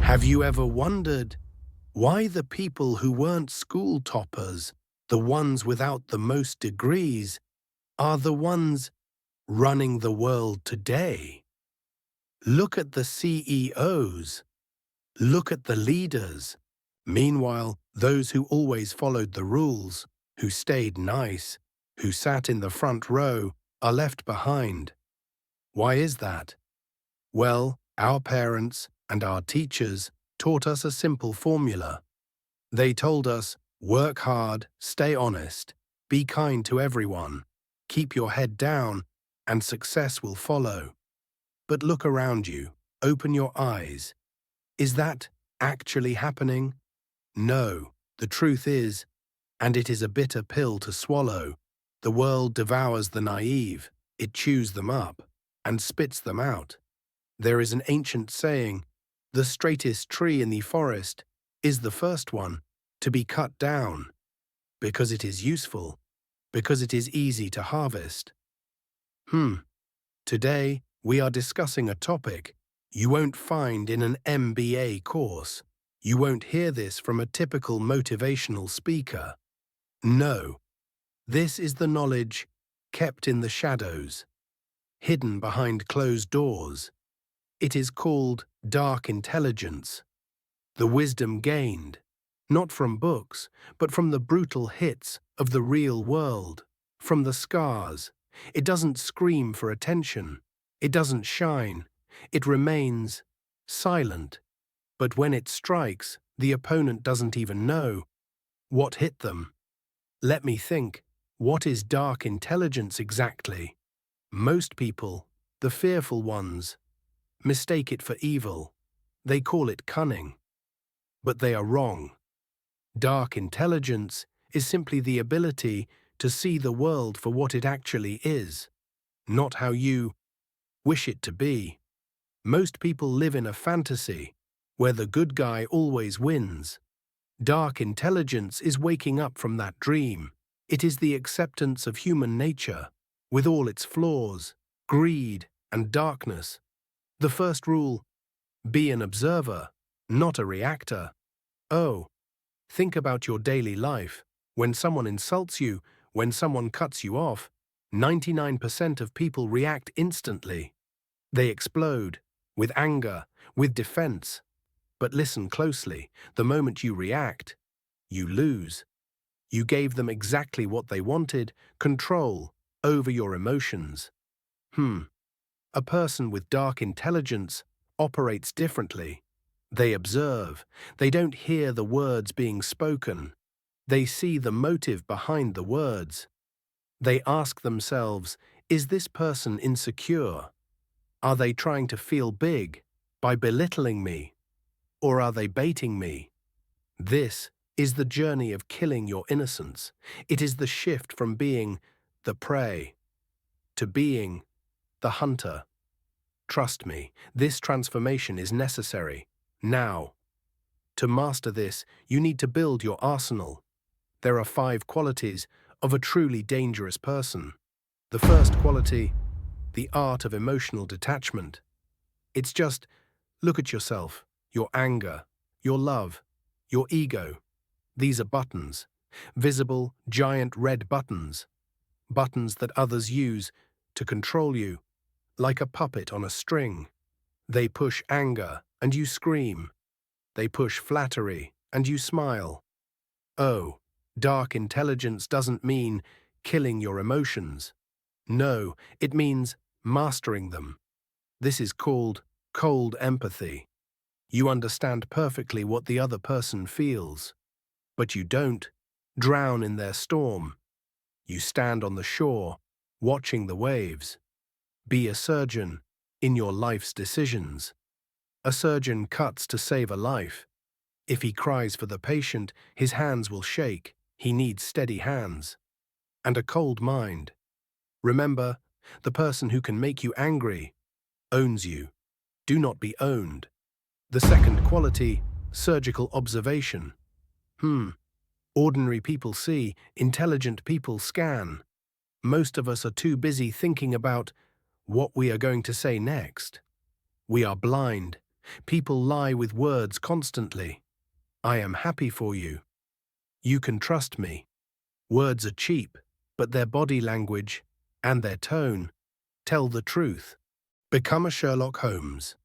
Have you ever wondered why the people who weren't school toppers, the ones without the most degrees, are the ones running the world today? Look at the CEOs. Look at the leaders. Meanwhile, those who always followed the rules, who stayed nice, who sat in the front row, are left behind. Why is that? Well, our parents and our teachers taught us a simple formula. They told us, work hard, stay honest, be kind to everyone, keep your head down, and success will follow. But look around you, open your eyes. Is that actually happening? No, the truth is, and it is a bitter pill to swallow, the world devours the naive, it chews them up, and spits them out. There is an ancient saying, the straightest tree in the forest is the first one to be cut down, because it is useful, because it is easy to harvest. Today, we are discussing a topic you won't find in an MBA course. You won't hear this from a typical motivational speaker. No, this is the knowledge kept in the shadows, hidden behind closed doors. It is called dark intelligence, the wisdom gained, not from books, but from the brutal hits of the real world, from the scars. It doesn't scream for attention. It doesn't shine. It remains silent. But when it strikes, the opponent doesn't even know what hit them. Let me think. What is dark intelligence exactly? Most people, the fearful ones, mistake it for evil. They call it cunning. But they are wrong. Dark intelligence is simply the ability to see the world for what it actually is, not how you wish it to be. Most people live in a fantasy where the good guy always wins. Dark intelligence is waking up from that dream. It is the acceptance of human nature, with all its flaws, greed, and darkness. The first rule: be an observer, not a reactor. Oh, think about your daily life. When someone insults you, when someone cuts you off, 99% of people react instantly. They explode, with anger, with defense. But listen closely. The moment you react, you lose. You gave them exactly what they wanted, control over your emotions. A person with dark intelligence operates differently. They observe. They don't hear the words being spoken. They see the motive behind the words. They ask themselves, is this person insecure? Are they trying to feel big by belittling me? Or are they baiting me? This is the journey of killing your innocence. It is the shift from being the prey to being the hunter. Trust me, this transformation is necessary, now. To master this, you need to build your arsenal. There are 5 qualities of a truly dangerous person. The first quality, the art of emotional detachment. It's just, look at yourself, your anger, your love, your ego. These are buttons, visible, giant red buttons. Buttons that others use to control you, like a puppet on a string. They push anger, and you scream. They push flattery, and you smile. Oh, dark intelligence doesn't mean killing your emotions. No, it means mastering them. This is called cold empathy. You understand perfectly what the other person feels, but you don't drown in their storm. You stand on the shore, watching the waves. Be a surgeon in your life's decisions. A surgeon cuts to save a life. If he cries for the patient, his hands will shake. He needs steady hands. And a cold mind. Remember, the person who can make you angry owns you. Do not be owned. The second quality, surgical observation. Ordinary people see, intelligent people scan. Most of us are too busy thinking about what we are going to say next. We are blind. People lie with words constantly. I am happy for you. You can trust me. Words are cheap, but their body language and their tone tell the truth. Become a Sherlock Holmes.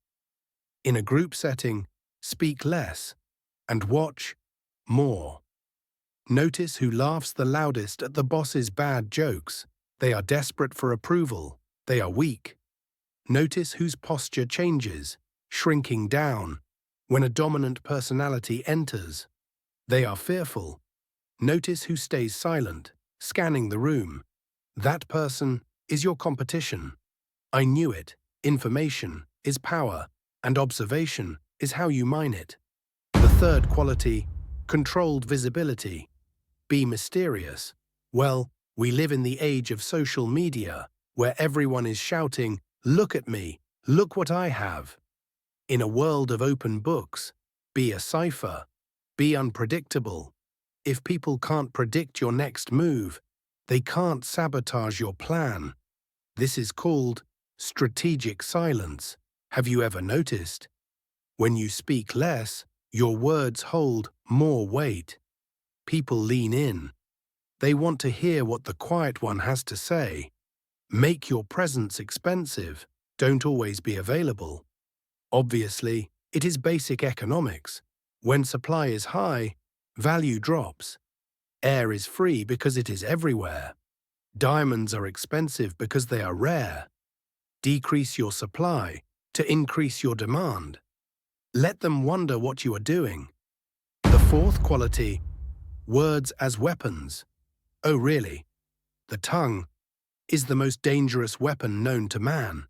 In a group setting, speak less and watch more. Notice who laughs the loudest at the boss's bad jokes. They are desperate for approval. They are weak. Notice whose posture changes, shrinking down, when a dominant personality enters. They are fearful. Notice who stays silent, scanning the room. That person is your competition. I knew it. Information is power, and observation is how you mine it. The third quality, controlled visibility. Be mysterious. Well, we live in the age of social media, where everyone is shouting, "Look at me, look what I have." In a world of open books, be a cipher, be unpredictable. If people can't predict your next move, they can't sabotage your plan. This is called strategic silence. Have you ever noticed? When you speak less, your words hold more weight. People lean in. They want to hear what the quiet one has to say. Make your presence expensive. Don't always be available. Obviously, it is basic economics. When supply is high, value drops. Air is free because it is everywhere. Diamonds are expensive because they are rare. Decrease your supply to increase your demand. Let them wonder what you are doing. The fourth quality, words as weapons. Oh really? The tongue is the most dangerous weapon known to man.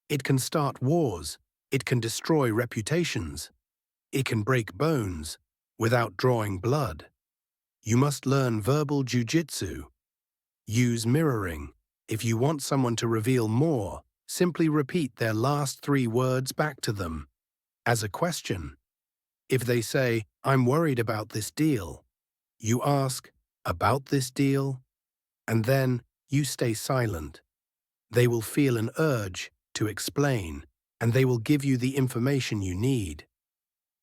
It can start wars. It can destroy reputations. It can break bones without drawing blood. You must learn verbal jujitsu. Use mirroring. If you want someone to reveal more, simply repeat their last 3 words back to them as a question. If they say, "I'm worried about this deal," you ask, "About this deal?" And then you stay silent. They will feel an urge to explain, and they will give you the information you need.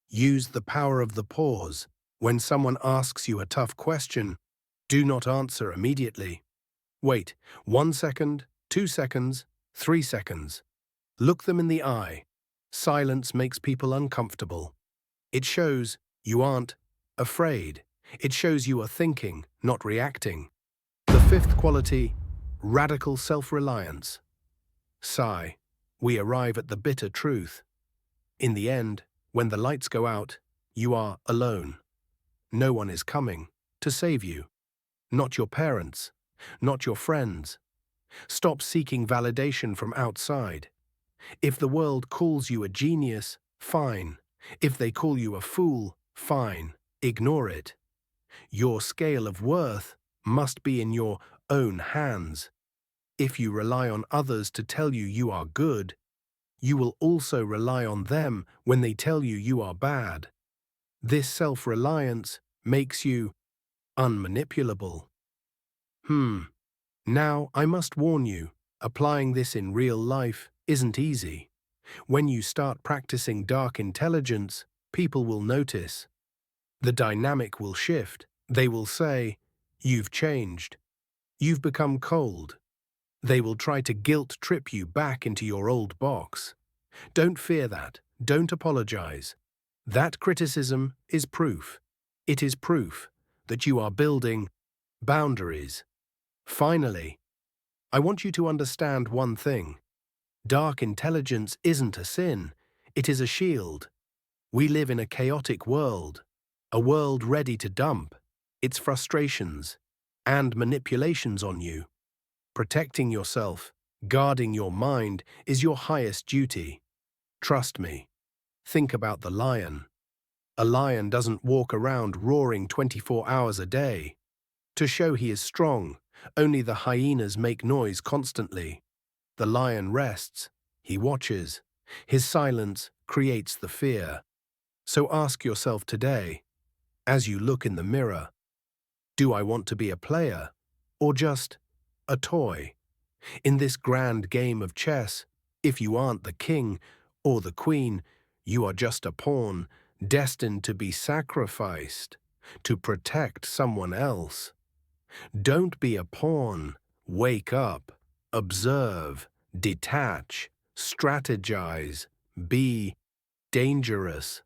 Use the power of the pause. When someone asks you a tough question, do not answer immediately. Wait 1 second, 2 seconds, 3 seconds. Look them in the eye. Silence makes people uncomfortable. It shows you aren't afraid. It shows you are thinking, not reacting. The fifth quality, radical self-reliance. Sigh. We arrive at the bitter truth. In the end, when the lights go out, you are alone. No one is coming to save you. Not your parents, not your friends. Stop seeking validation from outside. If the world calls you a genius, fine. If they call you a fool, fine. Ignore it. Your scale of worth must be in your own hands. If you rely on others to tell you you are good, you will also rely on them when they tell you you are bad. This self-reliance makes you unmanipulable. Now I must warn you, applying this in real life isn't easy. When you start practicing dark intelligence, people will notice. The dynamic will shift. They will say, "You've changed. You've become cold." They will try to guilt-trip you back into your old box. Don't fear that. Don't apologize. That criticism is proof. It is proof that you are building boundaries. Finally, I want you to understand one thing. Dark intelligence isn't a sin. It is a shield. We live in a chaotic world, a world ready to dump its frustrations and manipulations on you. Protecting yourself, guarding your mind is your highest duty. Trust me. Think about the lion. A lion doesn't walk around roaring 24 hours a day. To show he is strong, only the hyenas make noise constantly. The lion rests. He watches. His silence creates the fear. So ask yourself today, as you look in the mirror, do I want to be a player or just a toy? In this grand game of chess, if you aren't the king or the queen, You are just a pawn, destined to be sacrificed, to protect someone else. Don't be a pawn. Wake up, observe, detach, strategize, be dangerous.